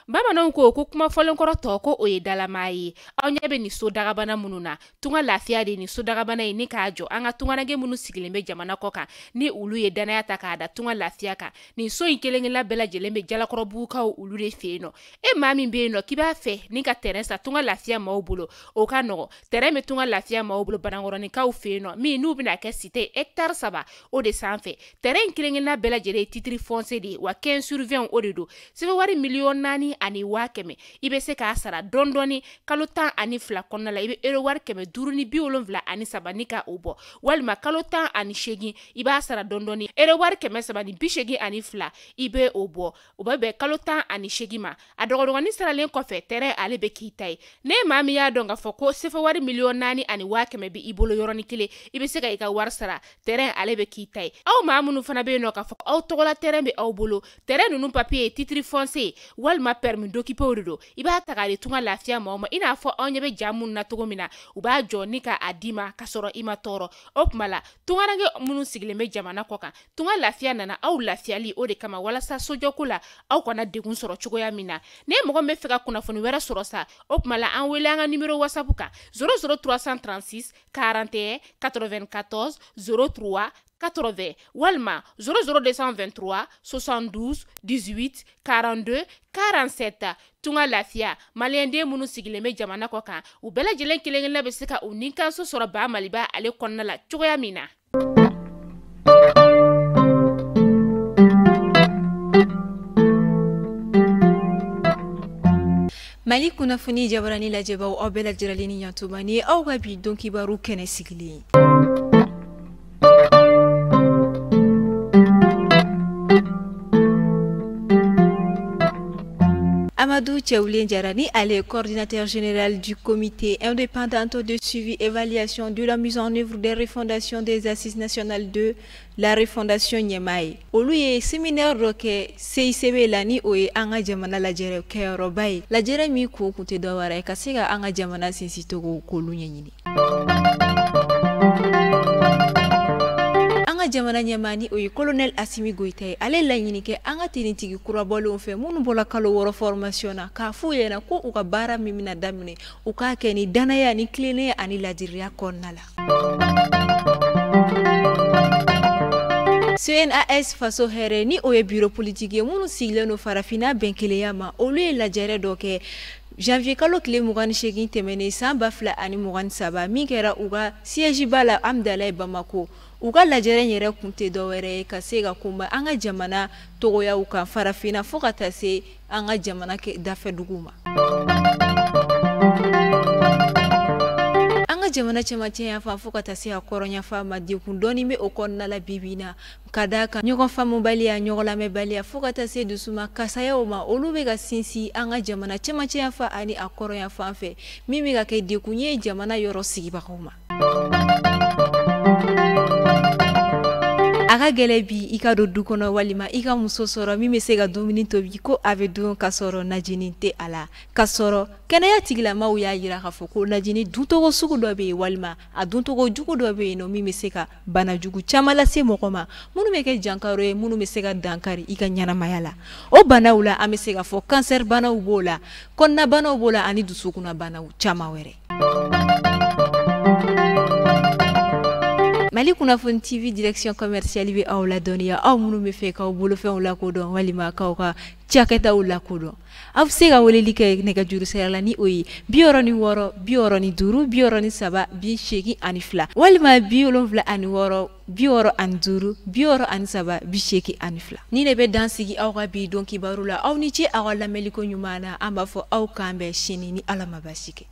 Bamananw ko kuma fɔlenkɔrɔ tɔ ko o ye dalama ye. Aw ɲɛ bɛ ni so dagabana minnu na. Tunga lafiya de ni so dagabana ye ni k'a jɔ an ka tunganage minnu sigilen bɛ jamana kɔ kan ni olu ye danaya ta k'a da tunga lafiya kan. Nin so in kelen-kelenna bɛɛ lajɛlen bɛ jalakɔrɔbugukaw olu de fɛ yen nɔ. E maa min bɛ yen nɔ k'i b'a fɛ ni ka terrain sa tunga lafiya maaw bolo o ka nɔgɔ. Terrain bɛ tunga lafiya maaw bolo Banankɔrɔnikaw fɛ yen nɔ min n'u bɛna kɛ cité hectare 3 o de sanfɛ. Terrain in kelen-kelenna bɛɛ lajɛlen ye titre foncier de ye wa 15/20 o de do. Sɛbɛn wari miliyɔn 4 ani 500,000 i bɛ se k'a sara dɔɔni kalo 12 kɔnɔna la i bɛ euro wari 573 ni ka o bɔ walima kalo 18 i b'a sara dɔɔni euro wari 382 i bɛ o bɔ o bɛ bɛn kalo 18 ma a dɔgɔdɔgɔnin saralen kɔfɛ terrain ale bɛ k'i ta ye ne maa min y'a dɔn k'a fɔ ko sɛbɛn wari miliyɔn 4 ani 500,000 bɛ i bolo yɔrɔnin kelen i bɛ se ka i ka wari sara terrain ale bɛ k'i ta ye aw maa minnu fana bɛ yen nɔ k'a fɔ aw tɔgɔla terrain bɛ aw bolo terrain ninnu papier ye titre foncier walima permis d'occuper o de do i b'a ta k'a di tunga lafiya maaw ma i n'a fɔ aw ɲɛ bɛ ja minnu na cogo min na u b'a jɔ ni ka a di ma ka sɔrɔ i ma tɔɔrɔ o tuma la tunganage minnu sigilen bɛ jamana kɔ kan tunga lafiya nana aw lafiyali o de kama walasa sojɔko la aw kana degun sɔrɔ cogoya min na ne mɔgɔ min bɛ fɛ ka kunnafoni wɛrɛ sɔrɔ sa o tuma la an wele an ka numéro whatsapp kan 00336 41 94 03 80 walima 00223 72 18 42 47 tunga lafiya maliyɛnden minnu sigilen bɛ jamana kɔ kan u bɛɛ lajɛlen kelen-kelenna bɛ se ka u ni kanso sɔrɔ ba maliba ale kɔnɔna la cogoya min na. Mali kunnafoni jabarani lajɛbaw aw bɛɛ lajɛlen ni ɲantuma ni aw ka bi don kibaru kɛnɛ sigilen. Amadou Tchaoulien Djarani, elle est coordinateur général du comité indépendant de suivi et évaluation de la mise en œuvre des refondations des assises nationales de la refondation Niamey. Olu ye séminaire dɔ kɛ CICB la ni o ye an ka jamana lajɛrɛ kɛyɔrɔba ye. Lajɛrɛ min kun tɛ dɔ wɛrɛ ye ka se ka an ka jamana sinsin togo k'olu ɲɛɲini. Anga jamana ɲɛmaa o ye colonel Assimi Goïta ye ale laɲini kɛ an ka tenitigi kurabɔlenw fɛ minnu bɔla kalo 6 formation na k'a f'u ɲɛna ko u ka baara min bɛna daminɛ u k'a kɛ ni danaya ni tilennenya ani ladiriya kɔnɔna la. CNAS faso hɛrɛ ni o ye bureau politique ye minnu sigilen don farafinna bɛnkelenya ma olu ye lajɛrɛ dɔ kɛ janvier kalo tile 28 tɛmɛnen san 2023 min kɛra u ka siège ba la Amdalaye Bamako. U ka lajɛrɛ yɛrɛ kun tɛ dɔ wɛrɛ ye ka se ka kunba an ka jamana togoyaw kan farafinna fo ka taa se an ka jamana dafɛ dugu ma. An ka jamana cɛmancɛ yan fan fo ka taa se a kɔrɔnya fa ma dekun dɔɔni bɛ o kɔnɔna la bibi na ka d'a kan ɲɔgɔn faamubaliya ɲɔgɔn lamɛnbaliya fo ka taa se dusuma kasayaw ma olu bɛ ka sinsin an ka jamana cɛmancɛ yan fa ani a kɔrɔnya fan fɛ min bɛ ka kɛ dekun ye jamana yɔrɔ sigibagaw ma. A ka gɛlɛ bi i ka don du kɔnɔ walima i ka muso sɔrɔ min bɛ se ka dumuni tobi ko a bɛ dun ka sɔrɔ najini tɛ a la ka sɔrɔ kɛnɛya tigilamaw y'a jira k'a fɔ ko najini duntogo sugu dɔ bɛ yen walima a duntogo jugu dɔ bɛ yen nɔ min bɛ se ka bana jugu caman lase mɔgɔ ma minnu bɛ kɛ jankaro ye minnu bɛ se ka dankari i ka ɲɛnamaya la o banaw la an bɛ se ka fɔ cancer banaw b'o la kɔnɔna banaw b'o la ani dusukunna banaw caman wɛrɛ. Mali kunnafoni TV direction commerciale bɛ aw la dɔnniya aw minnu bɛ fɛ k'aw bolofɛnw lakodɔn walima k'aw ka cakɛdaw lakodɔn aw bɛ se ka weleli kɛ nɛgɛjuru sira la ni o ye 66 65 63 82 walima 76 65 63 82 ni ne bɛ dan sigi aw ka bi don kibaru la aw ni ce aw ka lamɛnliko ɲuman na an b'a fɔ aw k'an bɛn sini ni Ala ma basi kɛ.